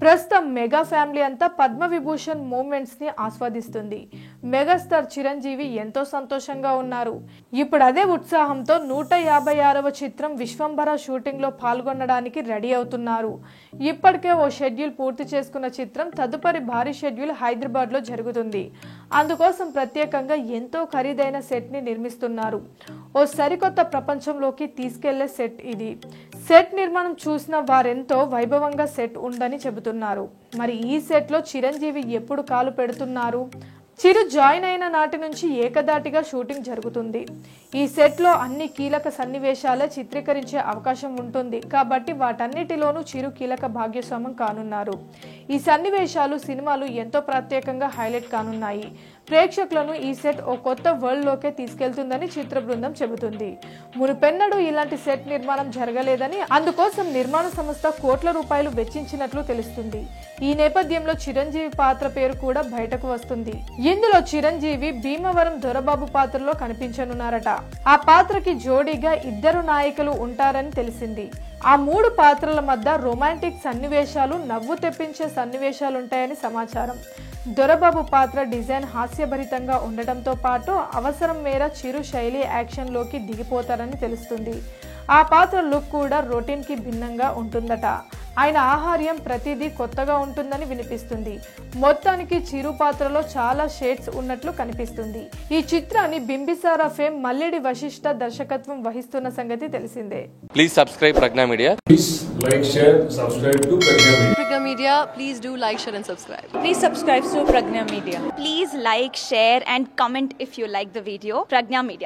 ప్రస్తుతం mega family అంతా Padma Vibhushan moments ని ఆస్వాదిస్తుంది. మెగాస్టార్ చిరంజీవి ఎంతో సంతోషంగా ఉన్నారు. ఇప్పుడు అదే ఉత్సాహంతో 156వ చిత్రం విశ్వంభర షూటింగ్ లో పాల్గొనడానికి రెడీ అవుతున్నారు. ఇప్పటికే ఓ షెడ్యూల్ పూర్తి చేసుకున్న చిత్రం తదుపరి భారీ షెడ్యూల్ హైదరాబాద్ లో జరుగుతుంది. అందుకోసం ప్రత్యేకంగా ఎంతో ఖరీదైన సెట్ ని నిర్మిస్తున్నారు. ఓ సరికొత్త ప్రపంచంలోకి తీసుకెళ్లే సెట్ ఇది. సెట్ నిర్మాణం చూసిన వారెంతో వైభవంగా సెట్ ఉందని చెబుతున్నారు. మరి ఈ సెట్ లో చిరంజీవి ఎప్పుడు కాలు పెడుతున్నారు? చిరు జాయిన్ అయిన నాటి నుంచి ఏకదాటిగా షూటింగ్ జరుగుతుంది. ఈ సెట్ లో అన్ని కీలక సన్నివేశాలే చిత్రీకరించే అవకాశం ఉంటుంది కాబట్టి వాటన్నిటిలోనూ చిరు కీలక భాగస్వామ్యం కానున్నారు. ఈ సన్నివేశాలు సినిమాలు ఎంతో ప్రత్యేకంగా హైలైట్ కానున్నాయి. ప్రేక్షకులను ఈ సెట్ ఓ కొత్త వరల్డ్ లోకే తీసుకెళ్తుందని చిత్ర బృందం చెబుతుంది. మునుపెన్నడూ ఇలాంటి సెట్ నిర్మాణం జరగలేదని, అందుకోసం నిర్మాణ సంస్థ కోట్ల రూపాయలు వెచ్చించినట్లు తెలుస్తుంది. ఈ నేపథ్యంలో చిరంజీవి పాత్ర పేరు కూడా బయటకు వస్తుంది. ఇందులో చిరంజీవి భీమవరం దొరబాబు పాత్రలో కనిపించనున్నారట. ఆ పాత్రకి జోడీగా ఇద్దరు నాయకులు ఉంటారని తెలిసింది. ఆ 3 పాత్రల మధ్య రొమాంటిక్ సన్నివేశాలు, నవ్వు తెప్పించే సన్నివేశాలుంటాయని సమాచారం. దొరబాబు పాత్ర డిజైన్ హాస్యభరితంగా ఉండటంతో పాటు అవసరం మేర చిరు శైలి యాక్షన్ లోకి దిగిపోతారని తెలుస్తుంది. ఆ పాత్ర లుక్ కూడా రొటీన్ కి భిన్నంగా ఉంటుందట. ఆయన ఆహార్యం ప్రతిదీ కొత్తగా ఉంటుందని వినిపిస్తుంది. మొత్తానికి చిరు పాత్రలో చాలా షేడ్స్ ఉన్నట్లు కనిపిస్తుంది. ఈ చిత్రాన్ని బింబిసారా ఫేమ్ మల్లిడి వశిష్ఠ దర్శకత్వం వహిస్తున్న సంగతి తెలిసిందే. Please subscribe Pragna Media. Please like, share, subscribe to Pragna Media. Pragna Media, please do like, share and subscribe. Please subscribe to Pragna Media. Please like, share and comment if you like the video. Pragna Media.